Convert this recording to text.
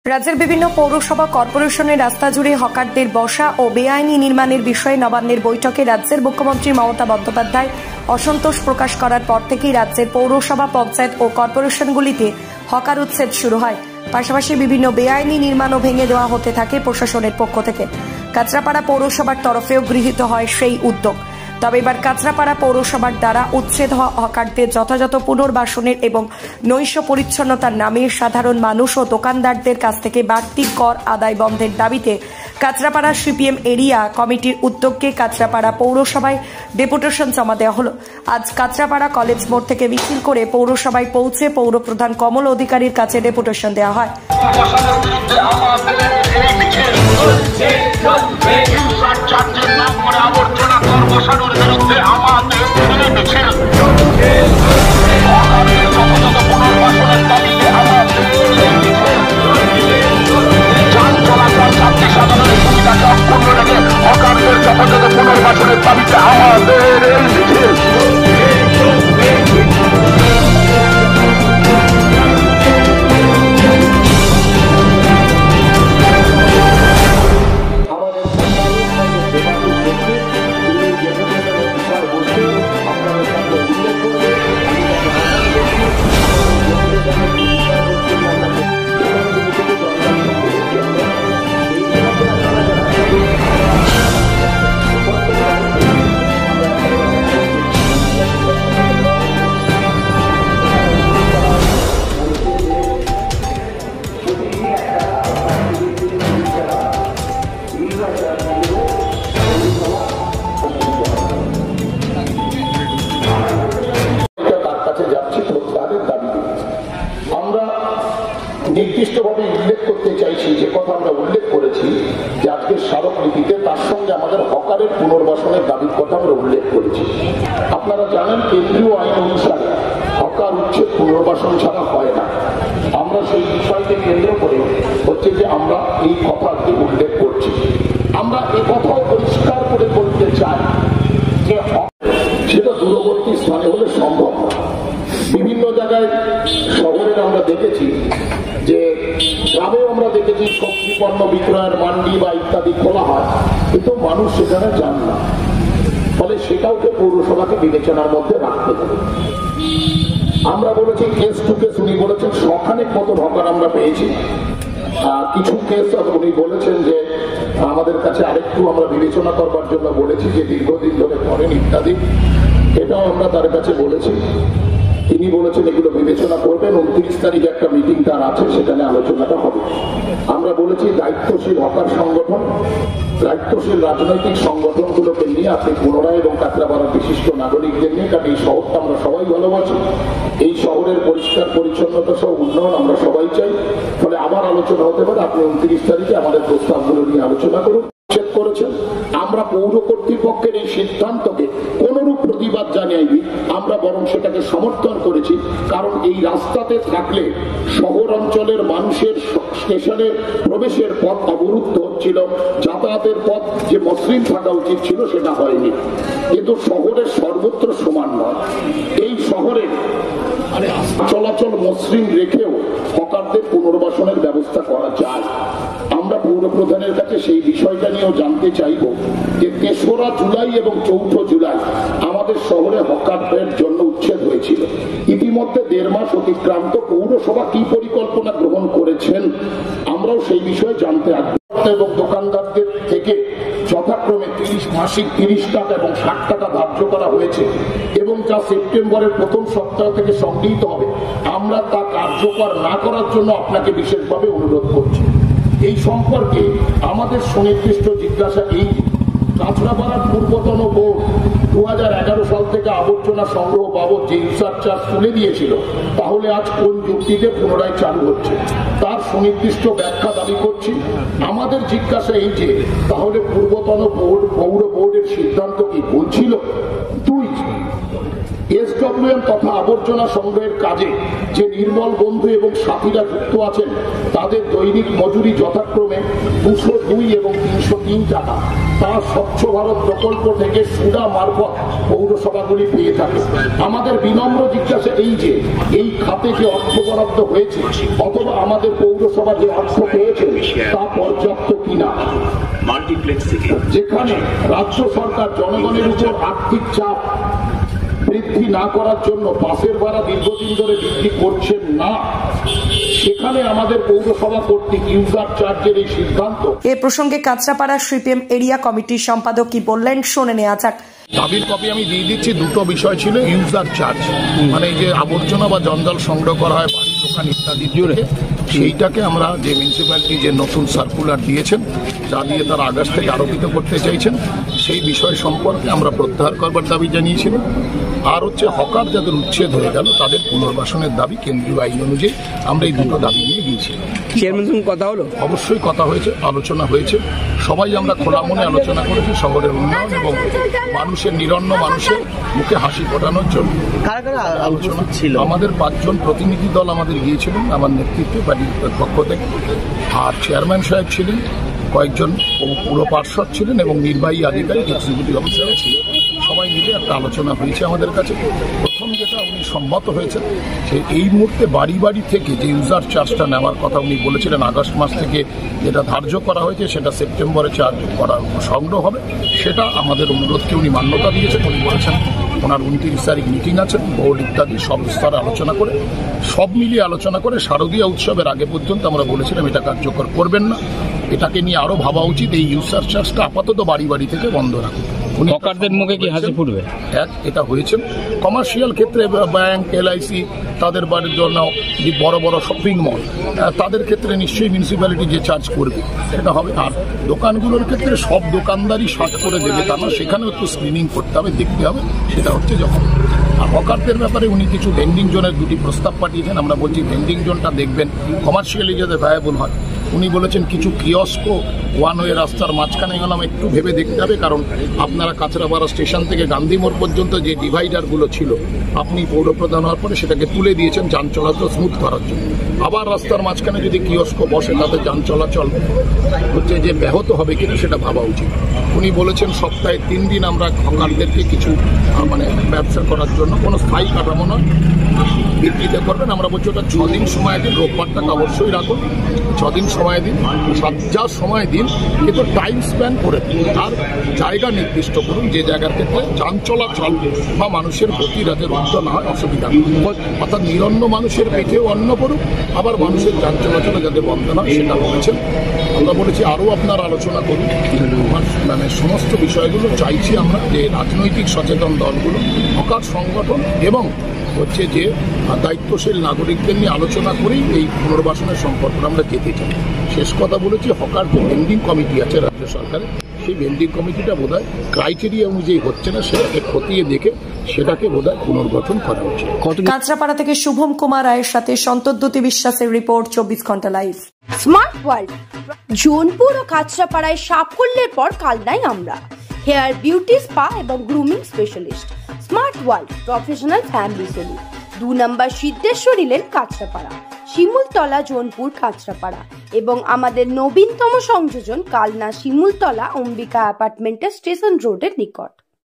রাজ্যের বিভিন্ন পৌরসভা কর্পোরেশনের রাস্তা জুড়ে হকারদের বসা ও বেআইনি নির্মাণের বিষয়ে নবান্নের বৈঠকে রাজ্যের মুখ্যমন্ত্রী মমতা বন্দ্যোপাধ্যায় অসন্তোষ প্রকাশ করার পর থেকেই রাজ্যের পৌরসভা, পঞ্চায়েত ও কর্পোরেশনগুলিতে হকার উচ্ছেদ শুরু হয়। পাশাপাশি বিভিন্ন বেআইনি নির্মাণও ভেঙে দেওয়া হতে থাকে প্রশাসনের পক্ষ থেকে। কাঁচরাপাড়া পৌরসভার তরফেও গৃহীত হয় সেই উদ্যোগ। তবে এবার কাঁচরাপাড়া পৌরসভার দ্বারা উচ্ছেদ হওয়া হকারদের যথাযথ পুনর্বাসনের এবং নৈশ পরিচ্ছন্নতার নামে সাধারণ মানুষ ও দোকানদারদের কাছ থেকে বাড়তি কর আদায় বন্ধের দাবিতে কাঁচরাপাড়া সিপিএম এরিয়া কমিটির উদ্যোগে কাঁচরাপাড়া পৌরসভায় ডেপুটেশন জমা দেওয়া হলো। আজ কাঁচরাপাড়া কলেজ মোড় থেকে মিছিল করে পৌরসভায় পৌঁছে পৌরপ্রধান কমল অধিকারীর কাছে ডেপুটেশন দেওয়া হয়। নির্দিষ্টভাবে উল্লেখ করতে চাইছি, যে কথা আমরা উল্লেখ করেছি যে আজকের স্মারকলিপিতে, তার সঙ্গে আমাদের হকারের পুনর্বাসনের দাবির কথা আমরা উল্লেখ করেছি। আপনারা জানেন কেন্দ্রীয় আইন অনুসারে হকার উচ্ছেদ পুনর্বাসন ছাড়া হয় না। আমরা সেই বিষয়কে কেন্দ্র করে হচ্ছে যে আমরা এই কথাটি উল্লেখ করছি। আমরা এ কথাও পরিষ্কার করে বলতে চাই যে সেটা দূরবর্তী স্থানে হলে সম্ভব না। বিভিন্ন জায়গায় শহরে আমরা দেখেছি, যে গ্রামেও আমরা দেখেছি সবজি পণ্য বিক্রয়ের মান্ডি বা ইত্যাদি খোলা হয়, কিন্তু মানুষ সেখানে যান না। ফলে সেটাওকে পৌরসভাকে বিবেচনার মধ্যে রাখতে হবে। আমরা বলেছি কেস টু কেস, উনি বলেছেন সখানেক মতো হকার আমরা পেয়েছি। কিছু কেস উনি বলেছেন যে আমাদের কাছে আরেকটু আমরা বিবেচনা করবার জন্য বলেছি, যে দীর্ঘদিন ধরে করেন ইত্যাদি, এটাও আমরা তার কাছে বলেছি। তিনি বলেছেন এগুলো বিবেচনা করবেন। 29 তারিখে একটা মিটিং তার আছে, সেখানে আলোচনাটা হবে। আমরা বলেছি দায়িত্বশীল হকার সংগঠন, দায়িত্বশীল রাজনৈতিক সংগঠনগুলোকে নিয়ে আপনি পুনরায় এবং কাঁচরাপাড়ার বিশিষ্ট নাগরিকদের নিয়ে, কারণ এই শহরটা আমরা সবাই ভালোবাসি, এই শহরের পরিষ্কার পরিচ্ছন্নতা সহ উন্নয়ন আমরা সবাই চাই। ফলে আবার আলোচনা হতে পারে। আপনি 29 তারিখে আমাদের প্রস্তাবগুলো নিয়ে আলোচনা করুন। করেছেন আমরা পৌর কর্তৃপক্ষের এই সিদ্ধান্তকে কোনরূপ প্রতিবাদ জানাইনি, আমরা বরং সেটাকে সমর্থন করেছি। কারণ এই রাস্তাতে থাকলে শহর অঞ্চলের মানুষের স্টেশনে প্রবেশের পথ অবরুদ্ধ হচ্ছিল, যাতায়াতের পথ যে মসৃণ থাকা উচিত ছিল সেটা হয়নি। কিন্তু শহরের সর্বত্র সমান নয়। এই শহরে চলাচল মসৃণ রেখেও হকারদের পুনর্বাসনের ব্যবস্থা করা যায়। আমরা পৌর প্রধানের কাছে সেই বিষয়টা নিয়েও জানতে চাইব যে 3রা জুলাই এবং 4 জুলাই আমাদের শহরে হকারদের জন্য উচ্ছেদ হয়েছিল। ইতিমধ্যে 1.5 মাস অতিক্রান্ত, পৌরসভা কি পরিকল্পনা গ্রহণ করেছেন আমরাও সেই বিষয়ে জানতে আগ্রহী। এবং দোকানদারদের থেকে যথাক্রমে মাসিক 30 টাকা এবং 60 টাকা ধার্য করা হয়েছে, এবং যা সেপ্টেম্বরের প্রথম সপ্তাহ থেকে সংগৃহীত হবে, আমরা তা কার্যকর না করার জন্য আপনাকে বিশেষভাবে অনুরোধ করছি। এই সম্পর্কে আমাদের সুনির্দিষ্ট জিজ্ঞাসা এই, কাঁচরাপাড়ার পূর্বতন বোর্ড 2011 সাল থেকে আবর্জনা সংগ্রহ বাবদ যে ইউজার চার্জ তুলে দিয়েছিল, তাহলে আজ কোন যুক্তিতে পুনরায় চালু হচ্ছে তার সুনির্দিষ্ট ব্যাখ্যা দাবি করছি। আমাদের জিজ্ঞাসা এই যে, তাহলে পূর্বতন পৌর বোর্ডের সিদ্ধান্ত কি ভুল ছিল? 2, এসডব্লিউএম তথা আবর্জনা সংগ্রহের কাজে যে নির্মল বন্ধু এবং সাথীরা যুক্ত আছেন তাদের দৈনিক মজুরি যথাক্রমে 202 এবং 303 টাকা তা স্বচ্ছ ভারত প্রকল্প থেকে সুদা মারফত পৌরসভাগুলি পেয়ে থাকে। আমাদের বিনম্র জিজ্ঞাসা এই যে এই খাতে যে অর্থ বরাদ্দ হয়েছে অথবা আমাদের পৌরসভা যে অর্থ পেয়েছে তা পর্যাপ্ত কিনা। যেখানে রাজ্য সরকার জনগণের উপর আর্থিক চাপ বৃদ্ধি না করার জন্য বাসের ভাড়া দীর্ঘদিন ধরে বৃদ্ধি করছেন না, সেখানে আমাদের পৌরসভা কর্তৃক ইউজার চার্জের এই সিদ্ধান্ত। এ প্রসঙ্গে কাঁচরাপাড়া সিপিএম এরিয়া কমিটির সম্পাদক কি বললেন শুনে নেওয়া যাক। দাবির কপি আমি দিয়ে দিচ্ছি। দুটো বিষয় ছিল, ইউজার চার্জ মানে যে আবর্জনা বা জঞ্জাল সংগ্রহ করা হয় বাড়ি দোকান ইত্যাদি জুড়ে, সেইটাকে আমরা যে মিউনিসিপ্যালিটি যে নতুন সার্কুলার দিয়েছেন যা দিয়ে তারা আগস্ট থেকে আরোপিত করতে চাইছেন সেই বিষয় সম্পর্কে আমরা প্রত্যাহার করবার দাবি জানিয়েছিলাম। আর হচ্ছে হকার যাদের উচ্ছেদ হয়ে গেল তাদের পুনর্বাসনের দাবি কেন্দ্রীয় আইন অনুযায়ী আমরা এই দুটো দাবি নিয়ে দিয়েছিলাম। চেয়ারম্যান কথা হলো? অবশ্যই কথা হয়েছে, আলোচনা হয়েছে, সবাই আমরা খোলা মনে আলোচনা করেছি শহরের উন্নয়ন এবং মানুষের নিরন্ন মানুষের মুখে হাসি ফোটানোর জন্য আলোচনা ছিল। আমাদের 5 জন প্রতিনিধি দল আমাদের গিয়েছিলেন আমার নেতৃত্বে বাড়ির পক্ষ থেকে, আর চেয়ারম্যান সাহেব ছিলেন, কয়েকজন পুরো পার্ষদ ছিলেন এবং নির্বাহী আধিকারিক এক্সিকিউটিভ অফিসার ছিলেন। সবাই মিলে একটা আলোচনা হয়েছে আমাদের কাছে। প্রথম যেটা উনি সম্মত হয়েছেন যে এই মুহূর্তে বাড়ি বাড়ি থেকে যে ইউজার চার্জটা নেওয়ার কথা উনি বলেছিলেন আগস্ট মাস থেকে যেটা ধার্য করা হয়েছে সেটা সেপ্টেম্বরে চার্জ করার সংগ্রহ হবে, সেটা আমাদের অনুরোধকে উনি মান্যতা দিয়েছেন। উনি বলেছেন ওনার 29 তারিখ মিটিং আছে, বোর্ড ইত্যাদি সব স্তরে আলোচনা করে সব মিলিয়ে আলোচনা করে শারদীয়া উৎসবের আগে পর্যন্ত আমরা বলেছিলাম এটা কার্যকর করবেন না, এটাকে নিয়ে আরো ভাবা উচিত, এই ইউজার চার্জটা আপাতত বাড়ি বাড়ি থেকে বন্ধ রাখুন। হকারদের মুখে কি হাসি ফুটবে? এটা হয়েছে কমার্শিয়াল ক্ষেত্রে ব্যাংক LIC তাদের বাড়ির জন্য যে বড় বড় শপিং মল তাদের ক্ষেত্রে নিশ্চয়ই মিউনিসিপ্যালিটি যে চার্জ করবে সেটা হবে। আর দোকানগুলোর ক্ষেত্রে সব দোকানদারই শর্ট করে দেবে তা না, সেখানেও একটু স্ক্রিনিং করতে হবে, দেখতে হবে। সেটা হচ্ছে যখন আর হকারদের ব্যাপারে উনি কিছু ভেন্ডিং জোনের 2টি প্রস্তাব পাঠিয়েছেন। আমরা বলছি ভেন্ডিং জোনটা দেখবেন কমার্শিয়ালি যাতে ভায়াবল হয়। উনি বলেছেন কিছু কিয়স্কো ওয়ান ওয়ে রাস্তার মাঝখানে গেলাম একটু ভেবে দেখতে হবে, কারণ আপনারা কাঁচরাপাড়া স্টেশন থেকে গান্ধী মোড় পর্যন্ত যে ডিভাইডারগুলো ছিল আপনি পৌরপ্রধান হওয়ার পরে সেটাকে তুলে দিয়েছেন যান চলাচল স্মুথ করার জন্য। আবার রাস্তার মাঝখানে যদি কিয়স্কো বসে তাতে যান চলাচল হচ্ছে যে ব্যাহত হবে কিন্তু সেটা ভাবা উচিত। উনি বলেছেন সপ্তাহে 3 দিন আমরা হকারদেরকে কিছু মানে ব্যবসা করার জন্য কোনো স্থায়ী কাঠামো নয় বিক্রিতে করবেন। আমরা বলছি ওটা 6 দিন সময় দিন, রোববারটাকে অবশ্যই রাখুন, 6 দিন সময় দিন, যা সময় দিন কিন্তু টাইম স্প্যান করে আর জায়গা নির্দিষ্ট করুন যে জায়গার ক্ষেত্রে যান চলাচল বা মানুষের গতি যাতে রুদ্ধ না হয়, অসুবিধা অর্থাৎ নিরন্ন মানুষের পেটেও অন্ন করুক, আবার মানুষের যান চলাচলে যাতে বন্ধ না হয় সেটা বলেছেন। আমরা বলেছি আরও আপনার আলোচনা করুন, মানে সমস্ত বিষয়গুলো চাইছি আমরা যে রাজনৈতিক সচেতন দলগুলো হকার সংগঠন এবং হচ্ছে যে দায়িত্বশীল নাগরিকদের নিয়ে আলোচনা করেই এই পুনর্বাসনের সম্পর্কে আমরা যেতে চাই। শেষ কথা বলেছি হকার যে ভেন্ডিং কমিটি আছে রাজ্য সরকারের সেই ভেন্ডিং কমিটিটা বোধহয় ক্রাইটেরিয়া অনুযায়ী হচ্ছে না, সেটাকে খতিয়ে দেখে সেটাকে বোধহয় পুনর্গঠন করা উচিত। কাঁচরাপাড়া থেকে শুভম কুমার রায়ের সাথে সন্তদ্যুতি বিশ্বাসের রিপোর্ট 24 ঘন্টা লাইভ। স্মার্ট ওয়ার্ল্ড জোনপুর ও কাঁচরাপাড়ায় সাফল্যের পর কালনায় আমরা হেয়ার বিউটি স্পা এবং grooming specialist. Smart world professional family salon, 2 number Siddheshwari lane Kanchrapara, Shimultala Jonpur Kanchrapara এবং আমাদের নবীনতম সংযোজন কালনা শিমুলতলা অম্বিকা অ্যাপার্টমেন্টের স্টেশন রোডের নিকট।